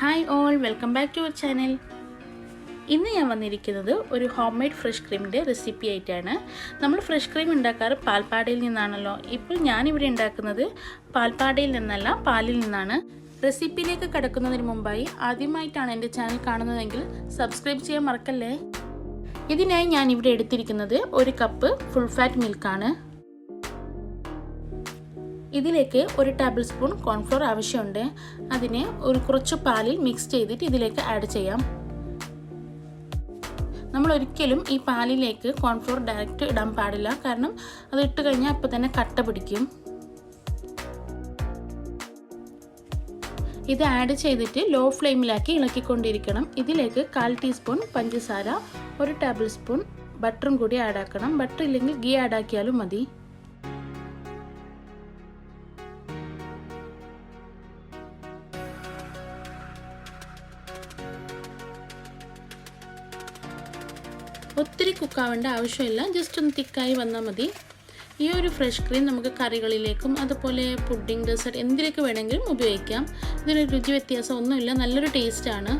Hi all, welcome back to our channel. ഇന്ന് ഞാൻ വന്നിരിക്കുന്നത് ഒരു ഹോം മെയ്ഡ് ഫ്രഷ് ക്രീമിൻ്റെ റെസിപ്പി ആയിട്ടാണ്. നമ്മൾ ഫ്രഷ് ക്രീം ഉണ്ടാക്കാറ് പാൽപ്പാടയിൽ നിന്നാണല്ലോ. ഇപ്പോൾ ഞാനിവിടെ ഉണ്ടാക്കുന്നത് പാൽപ്പാടയിൽ നിന്നല്ല, പാലിൽ നിന്നാണ്. റെസിപ്പിയിലേക്ക് കടക്കുന്നതിന് മുമ്പായി ആദ്യമായിട്ടാണ് എൻ്റെ ചാനൽ കാണുന്നതെങ്കിൽ സബ്സ്ക്രൈബ് ചെയ്യാൻ മറക്കല്ലേ. ഇതിനായി ഞാൻ ഇവിടെ എടുത്തിരിക്കുന്നത് 1 കപ്പ് ഫുൾ ഫാറ്റ് മിൽക്കാണ്. ഇതിലേക്ക് 1 ടേബിൾ സ്പൂൺ കോൺഫ്ലോർ ആവശ്യമുണ്ട്. അതിനെ കുറച്ച് പാലിൽ മിക്സ് ചെയ്തിട്ട് ഇതിലേക്ക് ആഡ് ചെയ്യാം. നമ്മൾ ഒരിക്കലും ഈ പാലിലേക്ക് കോൺഫ്ലോർ ഡയറക്റ്റ് ഇടാൻ പാടില്ല, കാരണം അത് ഇട്ട് കഴിഞ്ഞാൽ അപ്പോൾ തന്നെ കട്ട പിടിക്കും. ഇത് ആഡ് ചെയ്തിട്ട് ലോ ഫ്ലെയിമിലാക്കി ഇളക്കിക്കൊണ്ടിരിക്കണം. ഇതിലേക്ക് 1/4 ടീസ്പൂൺ പഞ്ചസാര, 1 ടേബിൾ സ്പൂൺ ബട്ടറും കൂടി ആഡ് ആക്കണം. ബട്ടർ ഇല്ലെങ്കിൽ ഗീ ആഡ് ആക്കിയാലും മതി. ഒത്തിരി കുക്കാവേണ്ട ആവശ്യമില്ല, ജസ്റ്റ് ഒന്ന് തിക്കായി വന്നാൽ മതി. ഈ ഒരു ഫ്രഷ് ക്രീം നമുക്ക് കറികളിലേക്കും അതുപോലെ പുഡിംഗ്, ഡെസേർട്ട് എന്തിലേക്ക് വേണമെങ്കിലും ഉപയോഗിക്കാം. ഇതിനൊരു രുചി വ്യത്യാസം ഒന്നുമില്ല, നല്ലൊരു ടേസ്റ്റാണ്.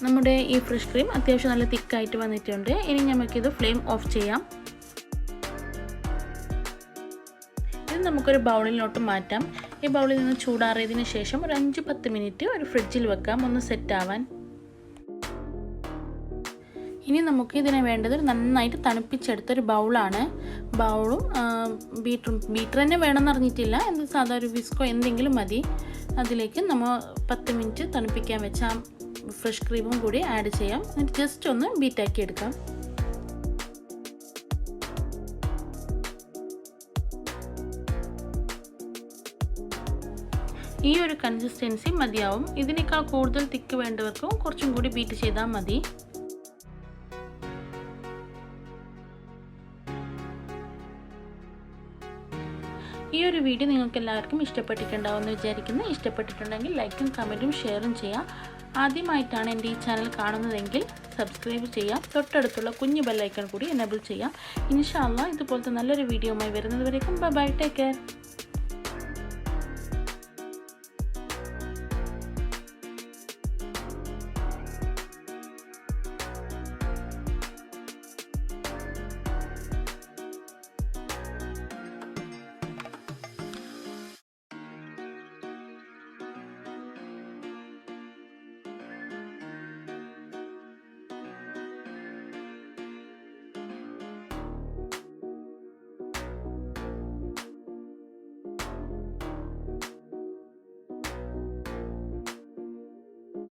നമ്മുടെ ഈ ഫ്രഷ് ക്രീം അത്യാവശ്യം നല്ല തിക്കായിട്ട് വന്നിട്ടുണ്ട്. ഇനി നമുക്കിത് ഫ്ലെയിം ഓഫ് ചെയ്യാം. ഇത് നമുക്കൊരു ബൗളിലോട്ട് മാറ്റാം. ഈ ബൗളിൽ നിന്ന് ചൂടാറിയതിന് ശേഷം ഒരു 5-10 മിനിറ്റ് ഒരു ഫ്രിഡ്ജിൽ വെക്കാം, ഒന്ന് സെറ്റ് ആവാൻ. ഇനി നമുക്ക് ഇതിനെ വേണ്ടത് നന്നായിട്ട് തണുപ്പിച്ചെടുത്തൊരു ബൗളാണ്. ബൗളും ബീറ്റർ തന്നെ വേണമെന്ന് അറിഞ്ഞിട്ടില്ല, സാധാ ഒരു വിസ്കോ എന്തെങ്കിലും മതി. അതിലേക്ക് നമ്മൾ 10 മിനിറ്റ് തണുപ്പിക്കാൻ വെച്ച ഫ്രഷ് ക്രീമും കൂടി ആഡ് ചെയ്യാം. എന്നിട്ട് ജസ്റ്റ് ഒന്ന് ബീറ്റാക്കി എടുക്കാം. ഈ ഒരു കൺസിസ്റ്റൻസി മതിയാവും. ഇതിനേക്കാൾ കൂടുതൽ തിക്ക് വേണ്ടവർക്കും കുറച്ചും കൂടി ബീറ്റ് ചെയ്താൽ മതി. ഈ ഒരു വീഡിയോ നിങ്ങൾക്ക് എല്ലാവർക്കും ഇഷ്ടപ്പെട്ടിട്ടുണ്ടാവുമെന്ന് വിചാരിക്കുന്നു. ഇഷ്ടപ്പെട്ടിട്ടുണ്ടെങ്കിൽ ലൈക്കും കമൻറ്റും ഷെയറും ചെയ്യാം. ആദ്യമായിട്ടാണ് എൻ്റെ ഈ ചാനൽ കാണുന്നതെങ്കിൽ സബ്സ്ക്രൈബ് ചെയ്യാം. തൊട്ടടുത്തുള്ള കുഞ്ഞു ബെല്ലൈക്കൺ കൂടി എനേബിൾ ചെയ്യാം. ഇൻഷാ അല്ലാഹ് ഇതുപോലത്തെ നല്ലൊരു വീഡിയോയുമായി വരുന്നത് വരേക്കും ബൈ, ടേക്ക് കെയർ.